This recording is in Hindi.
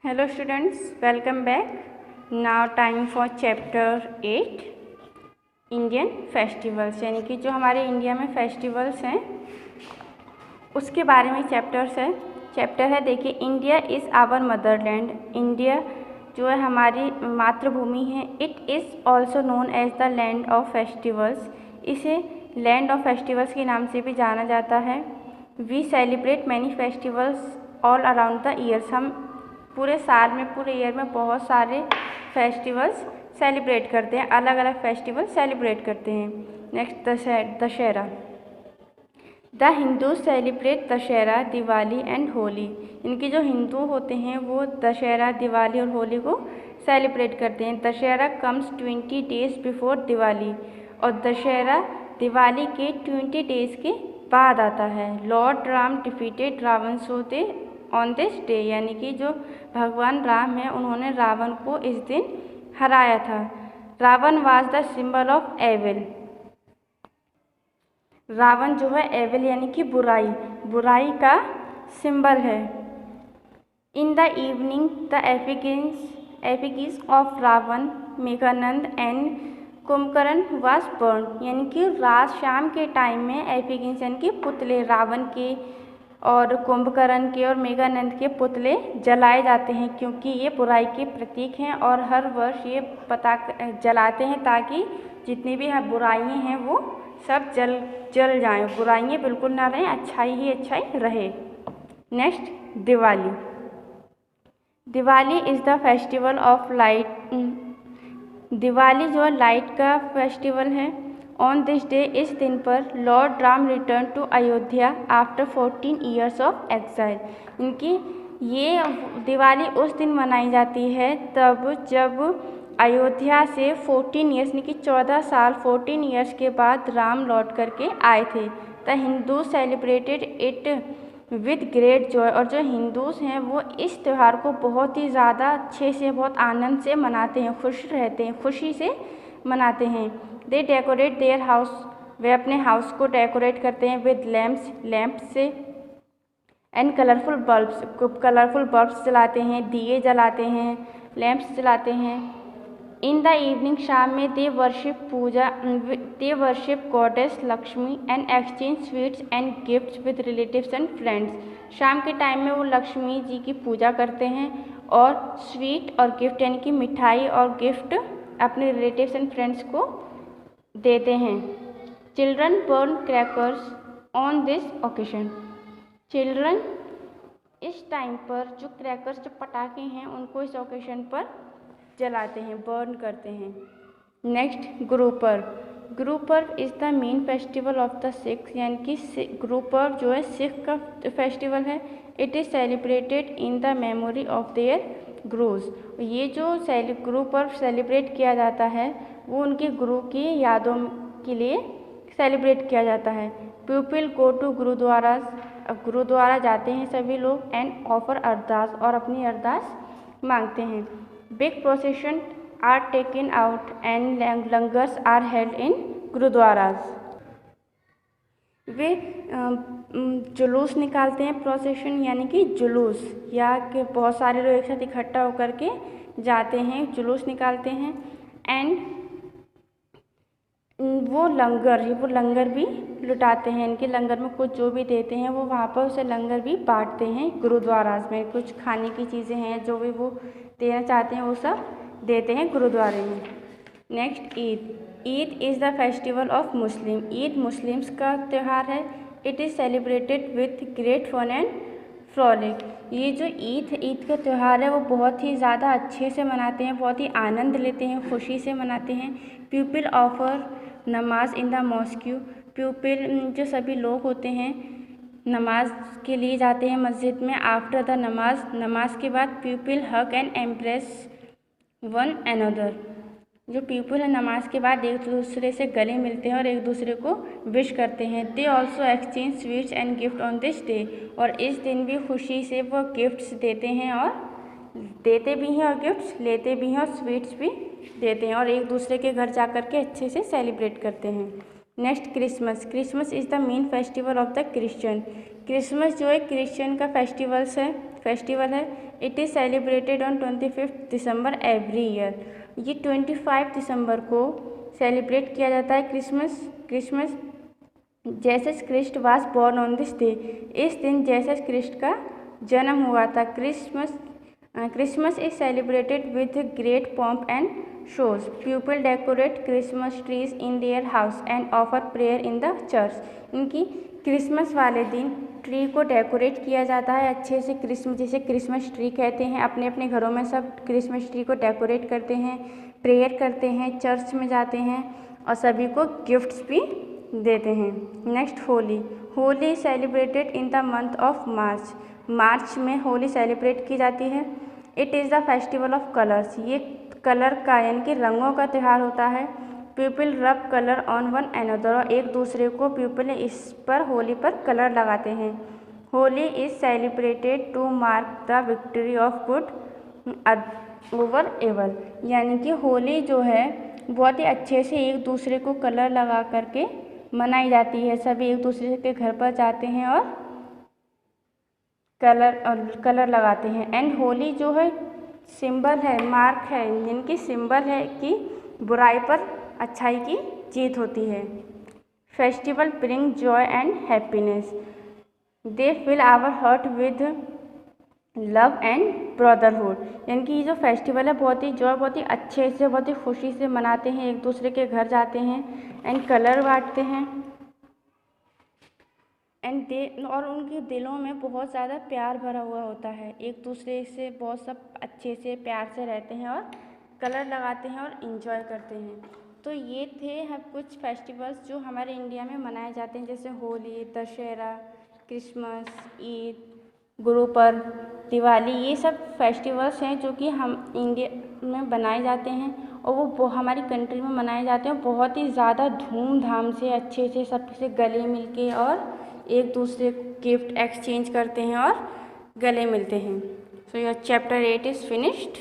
Hello students, welcome back. Now time for chapter 8 Indian festivals, यानी कि जो हमारे इंडिया में फेस्टिवल्स हैं उसके बारे में चैप्टर है। देखिए, India is our motherland. India जो है हमारी मातृभूमि है। It is also known as the land of festivals. इसे लैंड ऑफ फेस्टिवल्स के नाम से भी जाना जाता है। We celebrate many festivals all around the years. हम पूरे साल में, पूरे ईयर में बहुत सारे फेस्टिवल्स सेलिब्रेट करते हैं, अलग अलग फेस्टिवल सेलिब्रेट करते हैं। Next, Dussehra. The Hindu celebrate Dussehra, Diwali and Holi. इनके जो हिंदू होते हैं वो दशहरा, दिवाली और होली को सेलिब्रेट करते हैं। Dussehra comes 20 days before Diwali, और दशहरा दिवाली के 20 डेज के बाद आता है। Lord Ram defeated Ravan so they on this day, यानी कि जो भगवान राम हैं उन्होंने रावण को इस दिन हराया था। Ravan was the symbol of evil. Ravan जो है एविल यानी कि बुराई का सिंबल है। In the evening the effigies of Ravan, Meghanand and Kumbhakarna was burn, यानी कि रात शाम के टाइम में एफिगीज यानी कि पुतले, रावण के और कुंभकर्ण के और मेघानंद के पुतले जलाए जाते हैं, क्योंकि ये बुराई के प्रतीक हैं। और हर वर्ष ये जलाते हैं ताकि जितनी भी बुराइयां हैं वो सब जल जाएं, बुराइयां बिल्कुल ना रहें, अच्छाई ही अच्छाई रहे। Next, Diwali. Diwali is the festival of light. Diwali जो है लाइट का फेस्टिवल है। ऑन दिस डे, इस दिन पर lord Ram return to Ayodhya after 14 years of exile. इनकी ये दिवाली उस दिन मनाई जाती है तब जब अयोध्या से 14 ईयर्स यानी कि 14 साल 14 ईयर्स के बाद राम लौट करके आए थे। The Hindu celebrated it with great Joy, और जो हिंदूज़ हैं वो इस त्यौहार को बहुत ही ज़्यादा अच्छे से, बहुत आनंद से मनाते हैं, खुश रहते हैं, खुशी से मनाते हैं। दे डेकोरेट देयर हाउस, वे अपने हाउस को डेकोरेट करते हैं विद लैम्प से, एंड कलरफुल बल्ब्स जलाते हैं, दिए जलाते हैं, लैम्प्स जलाते हैं। इन द इवनिंग, शाम में they worship goddess Lakshmi and exchange sweets and gifts with relatives and friends. शाम के टाइम में वो लक्ष्मी जी की पूजा करते हैं और स्वीट और गिफ्ट यानी कि मिठाई और गिफ्ट अपने रिलेटिव्स एंड फ्रेंड्स को देते हैं। Children burn crackers on this occasion. Children इस टाइम पर जो क्रैकर्स, जो पटाखे हैं, उनको इस ओकेजन पर जलाते हैं, बर्न करते हैं। Next, Guru Parv. Guru Parv is the main festival of the Sikhs, यानी कि गुरु पर्व जो है सिख का फेस्टिवल है। It is celebrated in the memory of their gurus. ये जो गुरु पर्व सेलिब्रेट किया जाता है वो उनके गुरु की यादों के लिए सेलिब्रेट किया जाता है। पीपल गो टू गुरुद्वारा, अब गुरुद्वारा जाते हैं सभी लोग, एंड ऑफर अरदास, और अपनी अरदास मांगते हैं। Big procession are taken out and langars are held in gurdwaras. वे जुलूस निकालते हैं, प्रोसेशन यानी कि जुलूस, या कि बहुत सारे लोग एक साथ इकट्ठा होकर के जाते हैं, जुलूस निकालते हैं। एंड वो लंगर भी लुटाते हैं, इनके लंगर में कुछ जो भी देते हैं वो वहाँ पर उसे लंगर भी बांटते हैं। गुरुद्वाराज में कुछ खाने की चीज़ें हैं जो भी वो देना चाहते हैं वो सब देते हैं गुरुद्वारे में। Next, Eid. Eid is the festival of Muslim. Eid Muslims का त्यौहार है। It is celebrated with great fun and frolic. ये जो ईद का त्यौहार है वो बहुत ही ज़्यादा अच्छे से मनाते हैं, बहुत ही आनंद लेते हैं, खुशी से मनाते हैं। पीपल ऑफर नमाज इन द मॉस्क्यू। पीपल जो सभी लोग होते हैं नमाज के लिए जाते हैं मस्जिद में। आफ्टर द नमाज के बाद people hug and empress one another. जो पीपल है नमाज के बाद एक दूसरे से गले मिलते हैं और एक दूसरे को विश करते हैं। They also exchange sweets and gift on this day, और इस दिन भी खुशी से वो गिफ्ट्स देते हैं, और देते भी हैं और गिफ्ट्स लेते भी हैं और स्वीट्स भी देते हैं, और एक दूसरे के घर जा कर के अच्छे से सेलिब्रेट करते हैं। Next, Christmas. Christmas is the main festival of the Christian. Christmas जो है क्रिश्चियन का फेस्टिवल है। It is celebrated on 25 December every year. ये 25 दिसंबर को सेलिब्रेट किया जाता है Christmas Jesus Christ was born on this day. इस दिन जीसस क्रिस्ट का जन्म हुआ था। Christmas is celebrated with great pomp and shows. People decorate Christmas trees in their house and offer prayer in the church. इनकी क्रिसमस वाले दिन ट्री को डेकोरेट किया जाता है अच्छे से, जिसे क्रिसमस ट्री कहते हैं। अपने अपने घरों में सब क्रिसमस ट्री को डेकोरेट करते हैं, प्रेयर करते हैं, चर्च में जाते हैं और सभी को गिफ्ट्स भी देते हैं। Next Holi celebrated in the month of March में होली सेलिब्रेट की जाती है। It is the festival of colours. ये कलर का यानी कि रंगों का त्यौहार होता है। पीपल रब कलर ऑन वन अनदर, और एक दूसरे को पीपल इस पर होली पर कलर लगाते हैं। Holi is celebrated to mark the victory of good over evil. यानी कि होली जो है बहुत ही अच्छे से एक दूसरे को कलर लगा करके मनाई जाती है। सभी एक दूसरे के घर पर जाते हैं और कलर लगाते हैं। एंड होली जो है सिंबल है, मार्क है, जिनकी सिंबल है कि बुराई पर अच्छाई की जीत होती है। Festival bring joy and happiness. They fill our heart with love and brotherhood. यानी कि ये जो फेस्टिवल है बहुत ही अच्छे से, बहुत ही खुशी से मनाते हैं। एक दूसरे के घर जाते हैं एंड कलर बांटते हैं और उनके दिलों में बहुत ज़्यादा प्यार भरा हुआ होता है। एक दूसरे से बहुत सब अच्छे से प्यार से रहते हैं और कलर लगाते हैं और इन्जॉय करते हैं। तो ये थे कुछ फेस्टिवल्स जो हमारे इंडिया में मनाए जाते हैं, जैसे होली, दशहरा, क्रिसमस, ईद, गुरुपर्व, दिवाली। ये सब फेस्टिवल्स हैं जो कि हम इंडिया में मनाए जाते हैं और वो हमारी कंट्री में मनाए जाते हैं बहुत ही ज़्यादा धूमधाम से, अच्छे से, सबसे गले मिलके और एक दूसरे को गिफ्ट एक्सचेंज करते हैं और गले मिलते हैं। So your chapter 8 is finished.